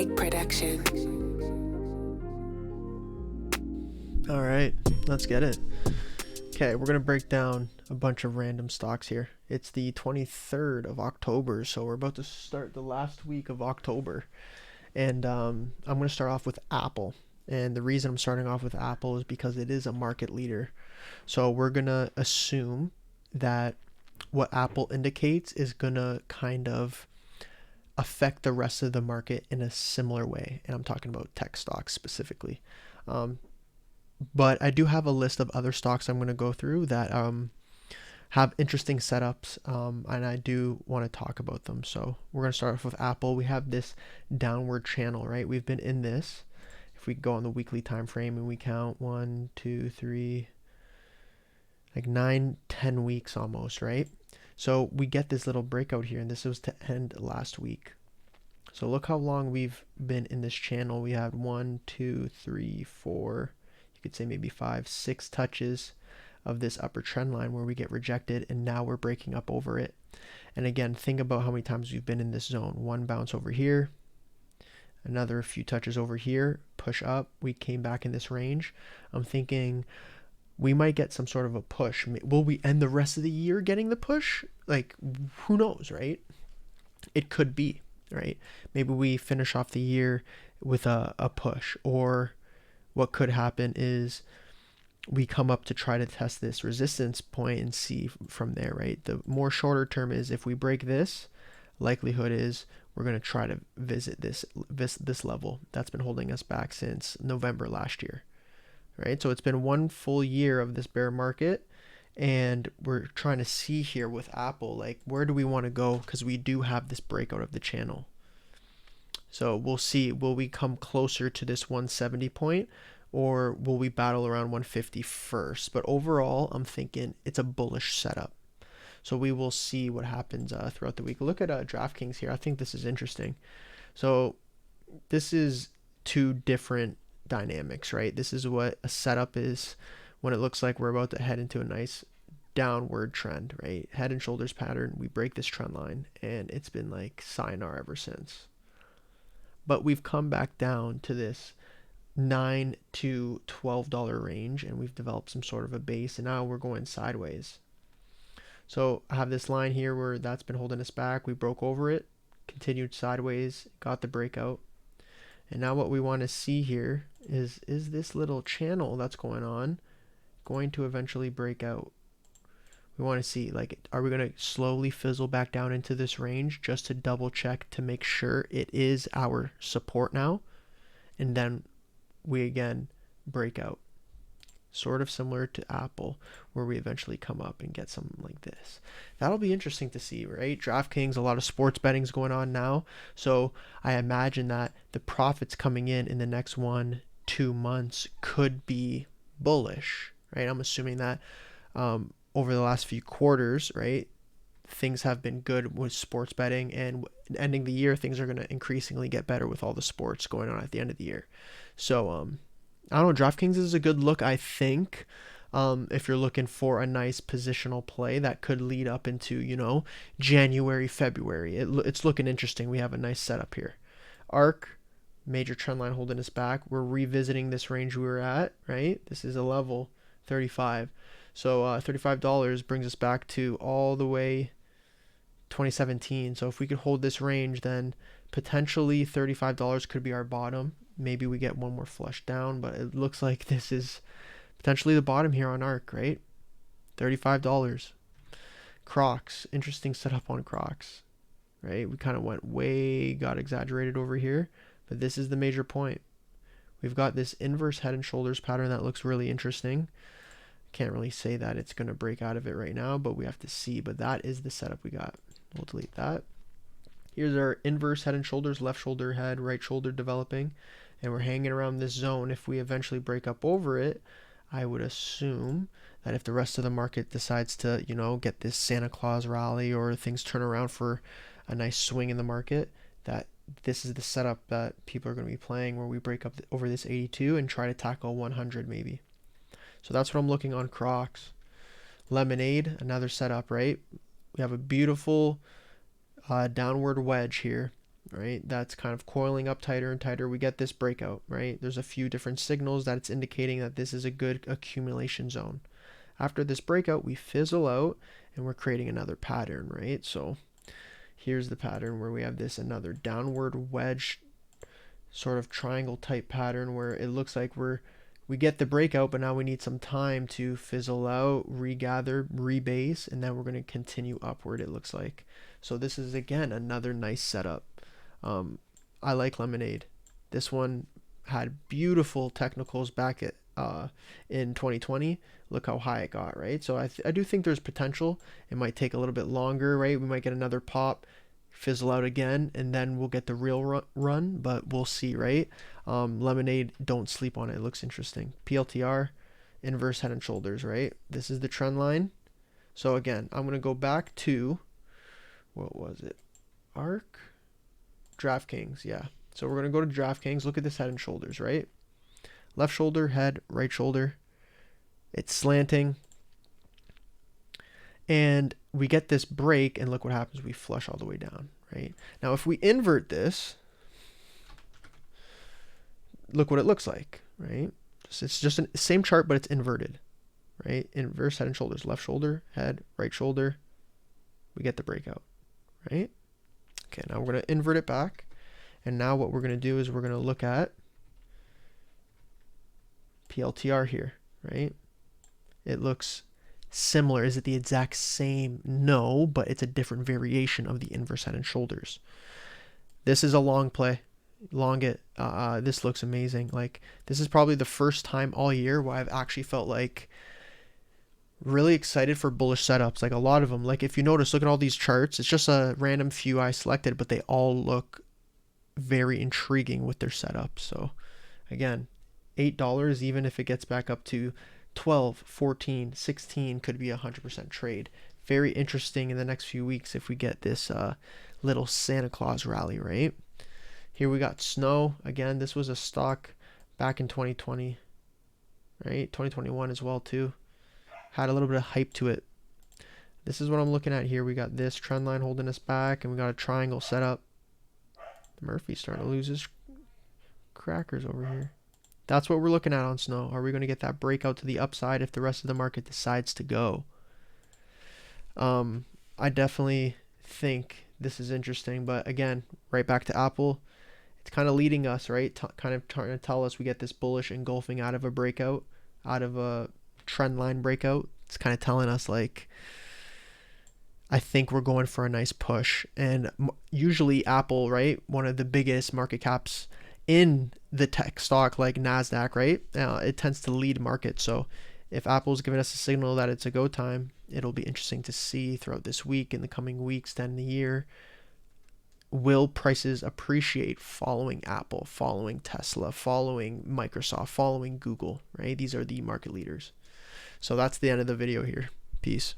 Music Production. All right, let's get it. Okay, we're going to break down a bunch of random stocks here. It's the 23rd of October, so we're about to start the last week of October. And I'm going to start off with Aapl. And the reason I'm starting off with Aapl is because it is a market leader. So we're going to assume that what Aapl indicates is going to kind of affect the rest of the market in a similar way. And I'm talking about tech stocks specifically. But I do have a list of other stocks I'm going to go through that have interesting setups, and I do want to talk about them. So we're going to start off with Aapl. We have this downward channel, right? We've been in this. If we go on the weekly time frame and we count 1, 2, 3, like 9, 10 weeks almost, right? So we get this little breakout here, and this was to end last week. So look how long we've been in this channel. We had 1, 2, 3, 4, you could say maybe 5, 6 touches of this upper trend line where we get rejected, and now we're breaking up over it. And again, think about how many times we've been in this zone. One bounce over here, another few touches over here, push up, we came back in this range. I'm thinking we might get some sort of a push. Will we end the rest of the year getting the push? Like, who knows, right? It could be, right? Maybe we finish off the year with a push, or what could happen is we come up to try to test this resistance point and see from there, right? The more shorter term is if we break this, likelihood is we're going to try to visit this level that's been holding us back since November last year, right? So it's been one full year of this bear market, and we're trying to see here with Aapl, like, where do we want to go? Because we do have this breakout of the channel. So we'll see, will we come closer to this 170 point, or will we battle around 150 first? But overall, I'm thinking it's a bullish setup. So we will see what happens throughout the week. Look at DraftKings here. I think this is interesting. So this is two different dynamics, right? This is what a setup is when it looks like we're about to head into a nice downward trend, right? Head and shoulders pattern. We break this trend line, and it's been like sayonara ever since. But we've come back down to this $9 to $12 range, and we've developed some sort of a base, and now we're going sideways. So I have this line here where that's been holding us back. We broke over it, continued sideways, got the breakout. And now what we want to see here is this little channel that's going on going to eventually break out? We want to see, like, are we going to slowly fizzle back down into this range just to double check to make sure it is our support now, and then we again break out? Sort of similar to Aapl, where we eventually come up and get something like this. That'll be interesting to see, right? DraftKings, a lot of sports betting's going on now, so I imagine that the profits coming in the next 1-2 months could be bullish, right? I'm assuming that over the last few quarters, right, things have been good with sports betting, and ending the year, things are going to increasingly get better with all the sports going on at the end of the year. So I don't know, DraftKings is a good look, I think, if you're looking for a nice positional play that could lead up into, you know, January, February. It's looking interesting. We have a nice setup here. Arkk, major trend line holding us back. We're revisiting this range we were at, right? This is a level 35. So $35 brings us back to all the way 2017. So if we could hold this range, then potentially $35 could be our bottom. Maybe we get one more flush down, but it looks like this is potentially the bottom here on Arkk, right? $35. Crox, interesting setup on Crox, right? We kind of got exaggerated over here, but this is the major point. We've got this inverse head and shoulders pattern that looks really interesting. Can't really say that it's going to break out of it right now, but we have to see. But that is the setup we got. We'll delete that. Here's our inverse head and shoulders, left shoulder, head, right shoulder developing, and we're hanging around this zone. If we eventually break up over it, I would assume that if the rest of the market decides to, you know, get this Santa Claus rally, or things turn around for a nice swing in the market, that this is the setup that people are going to be playing, where we break up over this 82 and try to tackle 100 maybe. So that's what I'm looking on Crox. Lmnd, another setup, right? We have a beautiful downward wedge here. right? That's kind of coiling up tighter and tighter. We get this breakout, right? There's a few different signals that it's indicating that this is a good accumulation zone. After this breakout, we fizzle out and we're creating another pattern, right? So here's the pattern where we have this another downward wedge sort of triangle type pattern where it looks like we get the breakout, but now we need some time to fizzle out, regather, rebase, and then we're going to continue upward, it looks like. So this is again another nice setup. I like Lmnd. This one had beautiful technicals back at in 2020. Look how high it got, right? So I do think there's potential. It might take a little bit longer, right? We might get another pop, fizzle out again, and then we'll get the real run, but we'll see, right? Lmnd, don't sleep on it. It looks interesting. Pltr, inverse head and shoulders, right? This is the trend line. So again, I'm going to go back to, what was it? Arkk? DraftKings, yeah. So we're going to go to DraftKings. Look at this head and shoulders, right? Left shoulder, head, right shoulder. It's slanting. And we get this break, and look what happens. We flush all the way down, right? Now, if we invert this, look what it looks like, right? It's just the same chart, but it's inverted, right? Inverse head and shoulders. Left shoulder, head, right shoulder. We get the breakout, right? Okay, now we're going to invert it back. And now what we're going to do is we're going to look at Pltr here, right? It looks similar. Is it the exact same? No, but it's a different variation of the inverse head and shoulders. This is a long play. Long it. This looks amazing. Like, this is probably the first time all year where I've actually felt like really excited for bullish setups. Like a lot of them. Like if you notice, look at all these charts. It's just a random few I selected, but they all look very intriguing with their setup. So again, $8, even if it gets back up to 12, 14, 16, could be a 100% trade. Very interesting in the next few weeks if we get this little Santa Claus rally, right? Here we got snow. Again, this was a stock back in 2020, right? 2021 as well too. Had a little bit of hype to it. This is what I'm looking at here. We got this trend line holding us back, and we got a triangle set up. The Murphy's starting to lose his crackers over here. That's what we're looking at on snow. Are we going to get that breakout to the upside if the rest of the market decides to go? I definitely think this is interesting, but again, right back to Aapl. It's kind of leading us, right? Kind of trying to tell us we get this bullish engulfing out of a breakout, out of a trend line breakout. It's kind of telling us like, I think we're going for a nice push. And usually Aapl, right, one of the biggest market caps in the tech stock like NASDAQ, right, it tends to lead market. So if Apple's giving us a signal that it's a go time, it'll be interesting to see throughout this week, in the coming weeks, then the year. Will prices appreciate following Apple, following Tesla, following Microsoft, following Google, right? These are the market leaders. So that's the end of the video here. Peace.